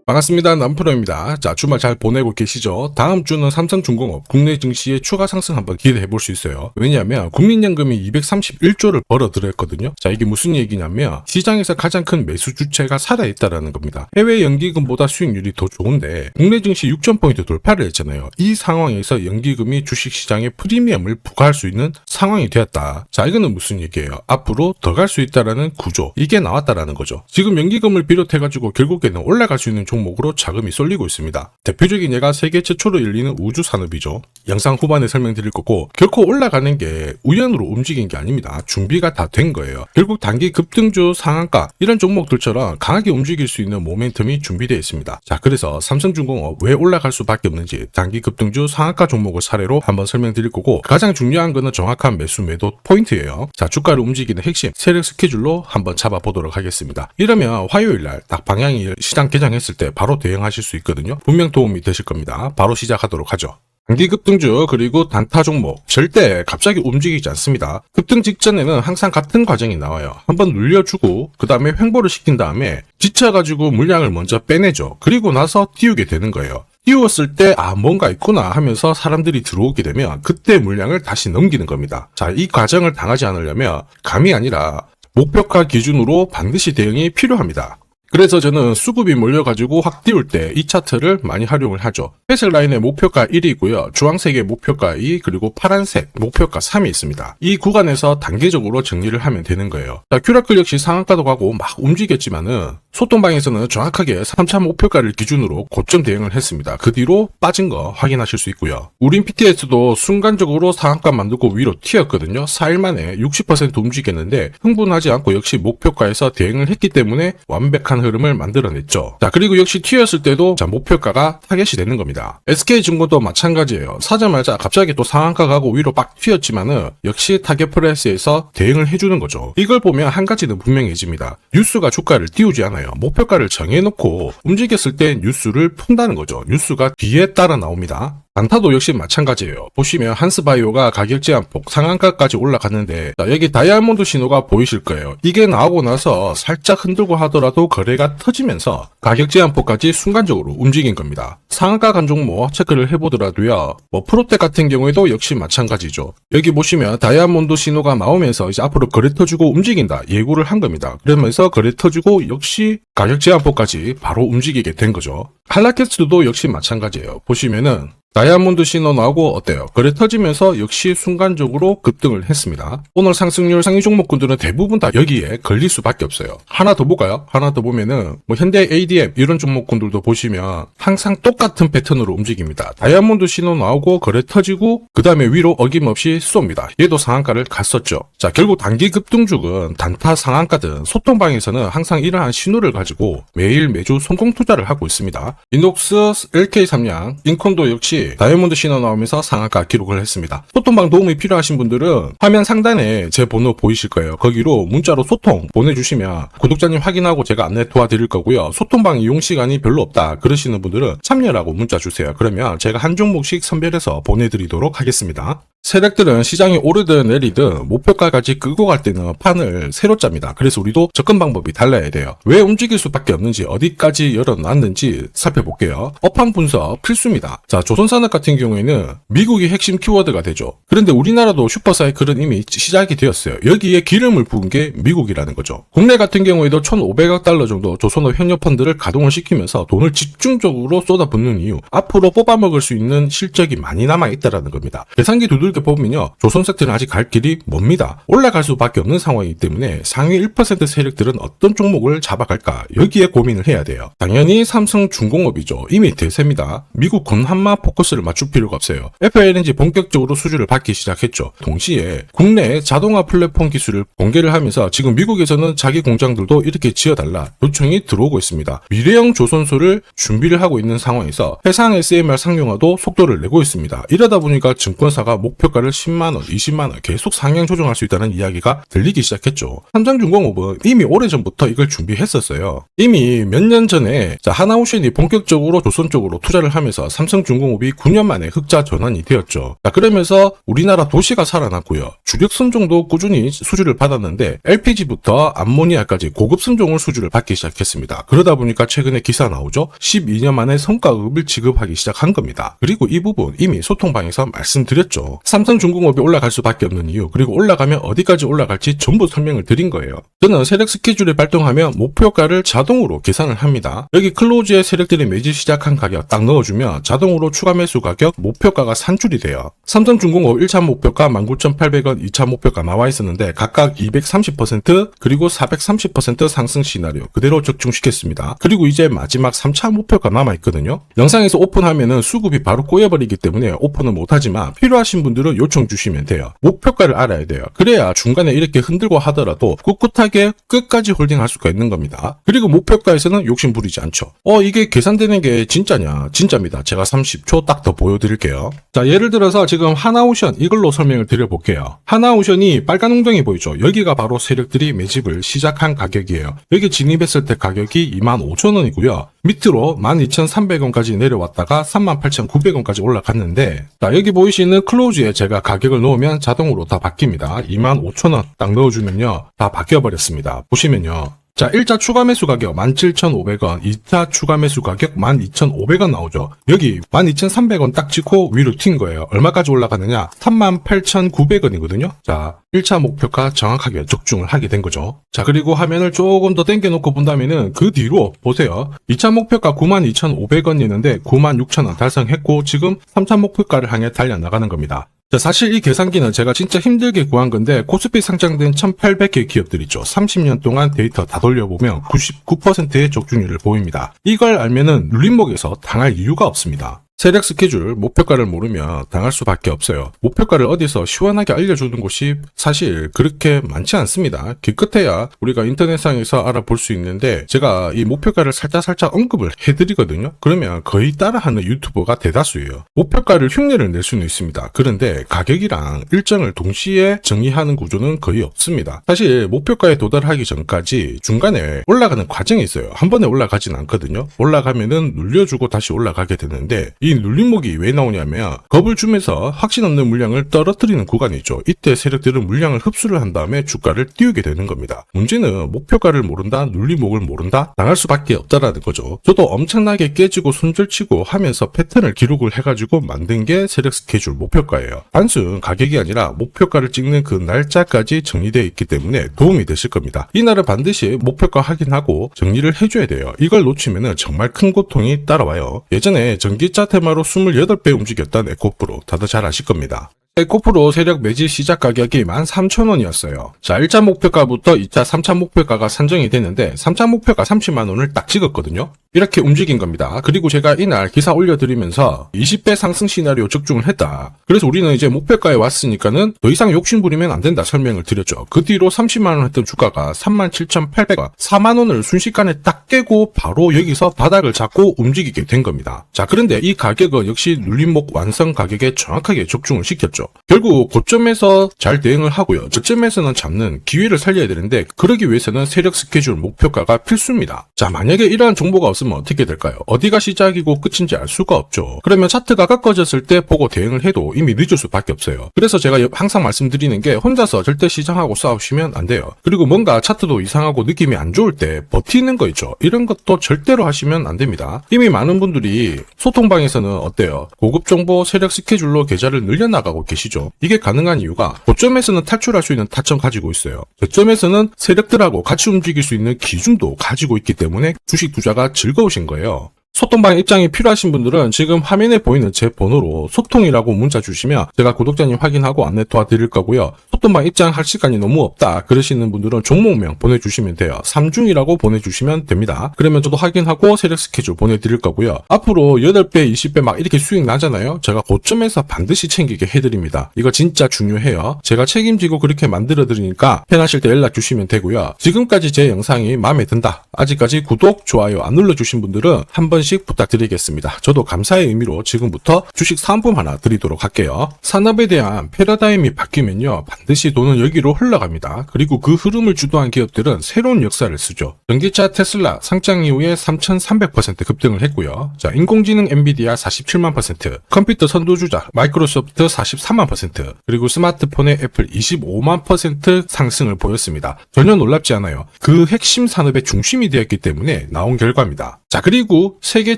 반갑습니다. 남프로입니다. 자, 주말 잘 보내고 계시죠? 다음 주는 삼성중공업 국내 증시의 추가 상승 한번 기대해 볼 수 있어요. 왜냐하면 국민연금이 231조를 벌어들였거든요. 자, 이게 무슨 얘기냐면 시장에서 가장 큰 매수 주체가 살아있다라는 겁니다. 해외 연기금보다 수익률이 더 좋은데 국내 증시 6,000포인트 돌파를 했잖아요. 이 상황에서 연기금이 주식시장에 프리미엄을 부과할 수 있는 상황이 되었다. 자, 이거는 무슨 얘기예요? 앞으로 더 갈 수 있다라는 구조, 이게 나왔다라는 거죠. 지금 연기금을 비롯해가지고 결국에는 올라갈 수 있는 종목으로 자금이 쏠리고 있습니다. 대표적인 예가 세계 최초로 열리는 우주 산업이죠. 영상 후반에 설명드릴 거고 결코 올라가는 게 우연으로 움직인 게 아닙니다. 준비가 다 된 거예요. 결국 단기 급등주 상한가 이런 종목들처럼 강하게 움직일 수 있는 모멘텀이 준비되어 있습니다. 자, 그래서 삼성중공업 왜 올라갈 수밖에 없는지 단기 급등주 상한가 종목을 사례로 한번 설명드릴 거고 가장 중요한 거는 정확한 매수 매도 포인트예요. 자, 주가를 움직이는 핵심 세력 스케줄로 한번 잡아보도록 하겠습니다. 이러면 화요일날 딱 방향이 시장 개장했을 때 바로 대응하실 수 있거든요. 분명 도움이 되실 겁니다. 바로 시작하도록 하죠. 단기 급등주 그리고 단타 종목 절대 갑자기 움직이지 않습니다. 급등 직전에는 항상 같은 과정이 나와요. 한번 눌려주고 그 다음에 횡보를 시킨 다음에 지쳐가지고 물량을 먼저 빼내죠. 그리고 나서 띄우게 되는 거예요. 띄웠을 때 뭔가 있구나 하면서 사람들이 들어오게 되면 그때 물량을 다시 넘기는 겁니다. 자, 이 과정을 당하지 않으려면 감이 아니라 목표가 기준으로 반드시 대응이 필요합니다. 그래서 저는 수급이 몰려가지고 확 띄울 때 이 차트를 많이 활용을 하죠. 회색 라인의 목표가 1이고요. 주황색의 목표가 2, 그리고 파란색 목표가 3이 있습니다. 이 구간에서 단계적으로 정리를 하면 되는 거예요. 자, 큐라클 역시 상한가도 가고 막 움직였지만은 소통방에서는 정확하게 3차 목표가를 기준으로 고점 대응을 했습니다. 그 뒤로 빠진 거 확인하실 수 있고요. 우린 PTS도 순간적으로 상한가 만들고 위로 튀었거든요. 4일 만에 60% 움직였는데 흥분하지 않고 역시 목표가에서 대응을 했기 때문에 완벽한 흐름을 만들어냈죠. 자, 그리고 역시 튀었을 때도 자, 목표가가 타겟이 되는 겁니다. SK증권도 마찬가지예요. 사자마자 갑자기 또 상한가 가고 위로 빡 튀었지만은 역시 타겟 프라이스에서 대응을 해주는 거죠. 이걸 보면 한 가지는 분명해집니다. 뉴스가 주가를 띄우지 않아요. 목표가를 정해놓고 움직였을 때 뉴스를 푼다는 거죠. 뉴스가 뒤에 따라 나옵니다. 단타도 역시 마찬가지예요. 보시면 한스바이오가 가격 제한폭 상한가까지 올라갔는데 자, 여기 다이아몬드 신호가 보이실 거예요. 이게 나오고 나서 살짝 흔들고 하더라도 거래가 터지면서 가격 제한폭까지 순간적으로 움직인 겁니다. 상한가 간 종목 체크를 해보더라도요. 프로텍 같은 경우에도 역시 마찬가지죠. 여기 보시면 다이아몬드 신호가 나오면서 이제 앞으로 거래 터지고 움직인다 예고를 한 겁니다. 그러면서 거래 터지고 역시 가격 제한폭까지 바로 움직이게 된 거죠. 한라캐스트도 역시 마찬가지예요. 보시면은 다이아몬드 신호 나오고 어때요? 거래 터지면서 역시 순간적으로 급등을 했습니다. 오늘 상승률 상위 종목군들은 대부분 다 여기에 걸릴 수밖에 없어요. 하나 더 볼까요? 하나 더 보면은 현대 ADM 이런 종목군들도 보시면 항상 똑같은 패턴으로 움직입니다. 다이아몬드 신호 나오고 거래 터지고 그 다음에 위로 어김없이 쏩니다. 얘도 상한가를 갔었죠. 자, 결국 단기 급등주은 단타 상한가든 소통방에서는 항상 이러한 신호를 가지고 매일 매주 성공 투자를 하고 있습니다. 이녹스, LK삼양, 인콘도 역시 다이아몬드 신호 나오면서 상한가 기록을 했습니다. 소통방 도움이 필요하신 분들은 화면 상단에 제 번호 보이실 거예요. 거기로 문자로 소통 보내주시면 구독자님 확인하고 제가 안내 도와드릴 거고요. 소통방 이용 시간이 별로 없다 그러시는 분들은 참여라고 문자 주세요. 그러면 제가 한 종목씩 선별해서 보내드리도록 하겠습니다. 세력들은 시장이 오르든 내리든 목표가까지 끌고 갈 때는 판을 새로 짭니다. 그래서 우리도 접근 방법이 달라야 돼요. 왜 움직일 수밖에 없는지 어디까지 열어놨는지 살펴볼게요. 업황 분석 필수입니다. 자, 조선산업 같은 경우에는 미국이 핵심 키워드가 되죠. 그런데 우리나라도 슈퍼사이클은 이미 시작이 되었어요. 여기에 기름을 부은 게 미국이라는 거죠. 국내 같은 경우에도 1,500억 달러 정도 조선업 현역펀드를 가동을 시키면서 돈을 집중적으로 쏟아붓는 이유 앞으로 뽑아먹을 수 있는 실적이 많이 남아있다는 겁니다. 계산기 두들겨 보면요. 조선섹터는 아직 갈 길이 멉니다. 올라갈 수밖에 없는 상황이기 때문에 상위 1% 세력들은 어떤 종목을 잡아갈까 여기에 고민을 해야 돼요. 당연히 삼성중공업이죠. 이미 대세입니다. 미국 건한마 포커스를 맞출 필요가 없어요. FLNG 본격적으로 수주를 받기 시작했죠. 동시에 국내 자동화 플랫폼 기술을 공개를 하면서 지금 미국에서는 자기 공장들도 이렇게 지어달라 요청이 들어오고 있습니다. 미래형 조선소를 준비를 하고 있는 상황에서 해상 SMR 상용화도 속도를 내고 있습니다. 이러다 보니까 증권사가 목표가를 10만원, 20만원 계속 상향 조정할 수 있다는 이야기가 들리기 시작했죠. 삼성중공업은 이미 오래전부터 이걸 준비했었어요. 이미 몇 년 전에 하나오션이 본격적으로 조선 쪽으로 투자를 하면서 삼성중공업이 중공업이 9년 만에 흑자 전환이 되었죠. 자, 그러면서 우리나라 도시가 살아났고요. 주력 선종도 꾸준히 수주를 받았는데 LPG부터 암모니아까지 고급 선종을 수주를 받기 시작했습니다. 그러다 보니까 최근에 기사 나오죠. 12년 만에 성과급을 지급하기 시작한 겁니다. 그리고 이 부분 이미 소통방에서 말씀드렸죠. 삼성중공업이 올라갈 수밖에 없는 이유, 그리고 올라가면 어디까지 올라갈지 전부 설명을 드린 거예요. 저는 세력 스케줄을 발동하면 목표가를 자동으로 계산을 합니다. 여기 클로즈에 세력들이 매집 시작한 가격 딱 넣어주면 자동으로 추가 매수 가격 목표가가 산출이 돼요. 삼성중공업 1차 목표가 19,800원, 2차 목표가 나와 있었는데 각각 230% 그리고 430% 상승 시나리오 그대로 적중시켰습니다. 그리고 이제 마지막 3차 목표가 남아있거든요. 영상에서 오픈하면은 수급이 바로 꼬여버리기 때문에 오픈은 못하지만 필요하신 분들은 요청 주시면 돼요. 목표가를 알아야 돼요. 그래야 중간에 이렇게 흔들고 하더라도 꿋꿋하게 끝까지 홀딩할 수가 있는 겁니다. 그리고 목표가에서는 욕심 부리지 않죠. 이게 계산되는 게 진짜냐? 진짜입니다. 제가 30초 딱 더 보여드릴게요. 자, 예를 들어서 지금 하나오션 이걸로 설명을 드려볼게요. 하나오션이 빨간 웅덩이 보이죠? 여기가 바로 세력들이 매집을 시작한 가격이에요. 여기 진입했을 때 가격이 25,000원이고요. 밑으로 12,300원까지 내려왔다가 38,900원까지 올라갔는데, 자, 여기 보이시는 클로즈에 제가 가격을 넣으면 자동으로 다 바뀝니다. 25,000원 딱 넣어주면요, 다 바뀌어버렸습니다. 보시면요. 자, 1차 추가 매수 가격 17,500원, 2차 추가 매수 가격 12,500원 나오죠. 여기 12,300원 딱 찍고 위로 튄 거예요. 얼마까지 올라가느냐? 38,900원이거든요. 자, 1차 목표가 정확하게 적중을 하게 된 거죠. 자, 그리고 화면을 조금 더 당겨놓고 본다면은 그 뒤로 보세요. 2차 목표가 92,500원이었는데 96,000원 달성했고 지금 3차 목표가를 향해 달려나가는 겁니다. 자, 사실 이 계산기는 제가 진짜 힘들게 구한 건데 코스피 상장된 1800개 기업들 있죠. 30년 동안 데이터 다 돌려보면 99%의 적중률을 보입니다. 이걸 알면은 눌림목에서 당할 이유가 없습니다. 세력 스케줄, 목표가를 모르면 당할 수밖에 없어요. 목표가를 어디서 시원하게 알려주는 곳이 사실 그렇게 많지 않습니다. 기껏해야 우리가 인터넷상에서 알아볼 수 있는데 제가 이 목표가를 살짝 언급을 해드리거든요. 그러면 거의 따라하는 유튜버가 대다수예요. 목표가를 흉내를 낼 수는 있습니다. 그런데 가격이랑 일정을 동시에 정의하는 구조는 거의 없습니다. 사실 목표가에 도달하기 전까지 중간에 올라가는 과정이 있어요. 한 번에 올라가진 않거든요. 올라가면은 눌려주고 다시 올라가게 되는데 이 눌림목이 왜 나오냐면 겁을 주면서 확신 없는 물량을 떨어뜨리는 구간이 있죠. 이때 세력들은 물량을 흡수를 한 다음에 주가를 띄우게 되는 겁니다. 문제는 목표가를 모른다, 눌림목을 모른다, 당할 수밖에 없다라는 거죠. 저도 엄청나게 깨지고 손절치고 하면서 패턴을 기록을 해가지고 만든 게 세력 스케줄 목표가예요. 단순 가격이 아니라 목표가를 찍는 그 날짜까지 정리되어 있기 때문에 도움이 되실 겁니다. 이날은 반드시 목표가 확인하고 정리를 해줘야 돼요. 이걸 놓치면 정말 큰 고통이 따라와요. 예전에 전기차 테마로 28배 움직였던 에코프로 다들 잘 아실 겁니다. 에코프로 세력 매집 시작 가격이 13,000원이었어요. 자, 1차 목표가부터 2차, 3차 목표가가 산정이 됐는데 3차 목표가 30만원을 딱 찍었거든요. 이렇게 움직인 겁니다. 그리고 제가 이날 기사 올려드리면서 20배 상승 시나리오 적중을 했다. 그래서 우리는 이제 목표가에 왔으니까는 더 이상 욕심 부리면 안 된다 설명을 드렸죠. 그 뒤로 30만원 했던 주가가 37,800원, 4만원을 순식간에 딱 깨고 바로 여기서 바닥을 잡고 움직이게 된 겁니다. 자, 그런데 이 가격은 역시 눌림목 완성 가격에 정확하게 적중을 시켰죠. 결국 고점에서 잘 대응을 하고요. 저점에서는 잡는 기회를 살려야 되는데 그러기 위해서는 세력 스케줄 목표가가 필수입니다. 자, 만약에 이러한 정보가 없으면 어떻게 될까요? 어디가 시작이고 끝인지 알 수가 없죠. 그러면 차트가 꺾어졌을 때 보고 대응을 해도 이미 늦을 수밖에 없어요. 그래서 제가 항상 말씀드리는 게 혼자서 절대 시장하고 싸우시면 안 돼요. 그리고 뭔가 차트도 이상하고 느낌이 안 좋을 때 버티는 거 있죠. 이런 것도 절대로 하시면 안 됩니다. 이미 많은 분들이 소통방에서는 어때요? 고급 정보 세력 스케줄로 계좌를 늘려나가고 계시죠. 이게 가능한 이유가 고점에서는 탈출할 수 있는 타점 가지고 있어요. 저점에서는 세력들하고 같이 움직일 수 있는 기준도 가지고 있기 때문에 주식 투자가 즐거우신 거예요. 소통방 입장이 필요하신 분들은 지금 화면에 보이는 제 번호로 소통이라고 문자 주시면 제가 구독자님 확인하고 안내 도와드릴 거고요. 소통방 입장할 시간이 너무 없다 그러시는 분들은 종목명 보내주시면 돼요. 3중이라고 보내주시면 됩니다. 그러면 저도 확인하고 세력 스케줄 보내드릴 거고요. 앞으로 8배, 20배 막 이렇게 수익 나잖아요. 제가 고점에서 반드시 챙기게 해드립니다. 이거 진짜 중요해요. 제가 책임지고 그렇게 만들어드리니까 편하실 때 연락 주시면 되고요. 지금까지 제 영상이 마음에 든다. 아직까지 구독, 좋아요 안 눌러주신 분들은 한번 번씩 부탁드리겠습니다. 저도 감사의 의미로 지금부터 주식 사은품 하나 드리도록 할게요. 산업에 대한 패러다임이 바뀌면요, 반드시 돈은 여기로 흘러갑니다. 그리고 그 흐름을 주도한 기업들은 새로운 역사를 쓰죠. 전기차 테슬라 상장 이후에 3,300% 급등을 했고요. 자, 인공지능 엔비디아 47만 %, 컴퓨터 선두주자 마이크로소프트 43만 %, 그리고 스마트폰의 애플 25만 % 상승을 보였습니다. 전혀 놀랍지 않아요. 그 핵심 산업의 중심이 되었기 때문에 나온 결과입니다. 자, 그리고 세계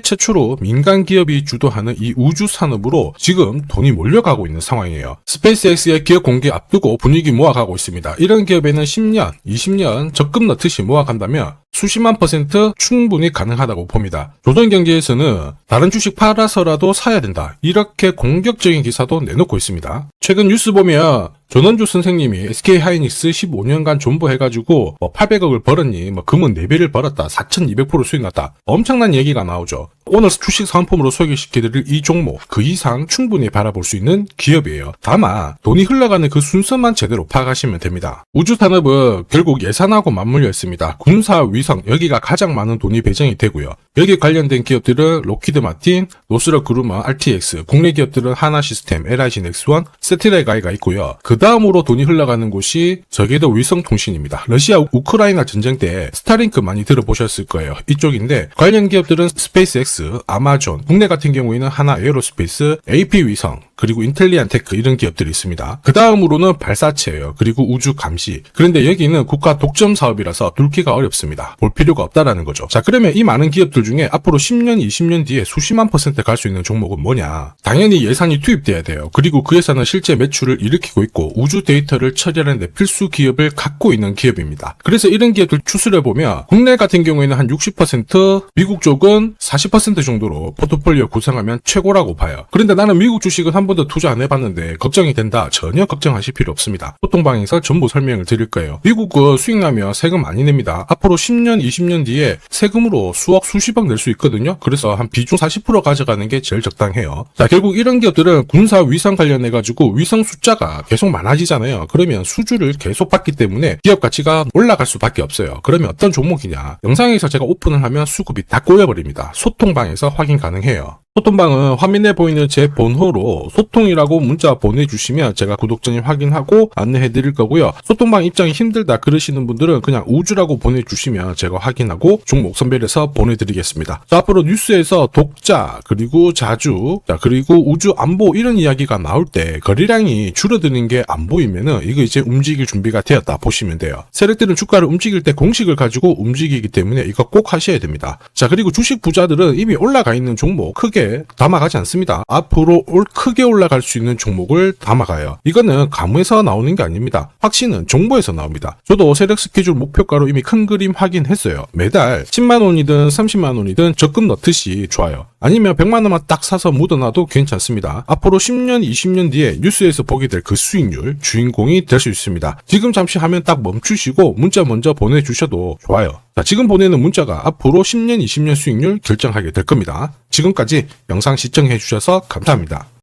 최초로 민간 기업이 주도하는 이 우주 산업으로 지금 돈이 몰려가고 있는 상황이에요. 스페이스X의 기업 공개 앞두고 분위기 모아가고 있습니다. 이런 기업에는 10년, 20년 적금 넣듯이 모아간다면 수십만 % 충분히 가능하다고 봅니다. 조선경제에서는 다른 주식 팔아서라도 사야 된다, 이렇게 공격적인 기사도 내놓고 있습니다. 최근 뉴스 보면 전원주 선생님이 SK하이닉스 15년간 존버해가지고 800억을 벌었니, 금은 4배를 벌었다, 4200% 수익 났다, 엄청난 얘기가 나오죠. 오늘 주식 상품으로 소개시켜드릴 이 종목, 그 이상 충분히 바라볼 수 있는 기업이에요. 다만 돈이 흘러가는 그 순서만 제대로 파악하시면 됩니다. 우주산업은 결국 예산하고 맞물려 있습니다. 군사, 위성, 여기가 가장 많은 돈이 배정이 되고요. 여기에 관련된 기업들은 로키드 마틴, 노스럽 그루먼, RTX, 국내 기업들은 하나시스템, LIG 넥스원, 세트레가이가 있고요. 그 다음으로 돈이 흘러가는 곳이 저궤도 위성통신입니다. 러시아 우크라이나 전쟁 때 스타링크 많이 들어보셨을 거예요. 이쪽인데 관련 기업들은 스페이스X, 아마존, 국내 같은 경우에는 하나 에어로스페이스, AP위성, 그리고 인텔리안테크, 이런 기업들이 있습니다. 그 다음으로는 발사체예요. 그리고 우주 감시. 그런데 여기는 국가 독점 사업이라서 뚫기가 어렵습니다. 볼 필요가 없다라는 거죠. 자, 그러면 이 많은 기업들 중에 앞으로 10년, 20년 뒤에 수십만 % 갈 수 있는 종목은 뭐냐? 당연히 예산이 투입돼야 돼요. 그리고 그 예산은 실제 매출을 일으키고 있고 우주 데이터를 처리하는 데 필수 기업을 갖고 있는 기업입니다. 그래서 이런 기업들 추스를 보면 국내 같은 경우에는 한 60%, 미국 쪽은 40% 정도로 포트폴리오 구성하면 최고라고 봐요. 그런데 나는 미국 주식은 한 번도 투자 안 해봤는데 걱정이 된다. 전혀 걱정하실 필요 없습니다. 소통방에서 전부 설명을 드릴 거예요. 미국은 수익 나면 세금 많이 냅니다. 앞으로 10년, 20년 뒤에 세금으로 수억, 수십억 낼 수 있거든요. 그래서 한 비중 40% 가져가는 게 제일 적당해요. 자, 결국 이런 기업들은 군사 위성 관련해가지고 위성 숫자가 계속 많아지잖아요. 그러면 수주를 계속 받기 때문에 기업 가치가 올라갈 수밖에 없어요. 그러면 어떤 종목이냐? 영상에서 제가 오픈을 하면 수급이 다 꼬여버립니다. 소통방에서 확인 가능해요. 소통방은 화면에 보이는 제 번호로 소통이라고 문자 보내주시면 제가 구독자님 확인하고 안내해 드릴 거고요. 소통방 입장이 힘들다 그러시는 분들은 그냥 우주라고 보내주시면 제가 확인하고 종목 선별해서 보내드리겠습니다. 자, 앞으로 뉴스에서 독자, 그리고 자주, 그리고 우주 안보, 이런 이야기가 나올 때 거래량이 줄어드는 게 안 보이면은 이거 이제 움직일 준비가 되었다 보시면 돼요. 세력들은 주가를 움직일 때 공식을 가지고 움직이기 때문에 이거 꼭 하셔야 됩니다. 자, 그리고 주식 부자들은 이미 올라가 있는 종목 크게 담아가지 않습니다. 앞으로 크게 올라갈 수 있는 종목을 담아가요. 이거는 가무에서 나오는 게 아닙니다. 확신은 정보에서 나옵니다. 저도 세력 스케줄 목표가로 이미 큰 그림 확인했어요. 매달 10만 원이든 30만 원이든 적금 넣듯이 좋아요. 아니면 100만 원만 딱 사서 묻어놔도 괜찮습니다. 앞으로 10년, 20년 뒤에 뉴스에서 보게 될 그 수익률 주인공이 될 수 있습니다. 지금 잠시 화면 딱 멈추시고 문자 먼저 보내주셔도 좋아요. 자, 지금 보내는 문자가 앞으로 10년, 20년 수익률 결정하게 될 겁니다. 지금까지 영상 시청해 주셔서 감사합니다.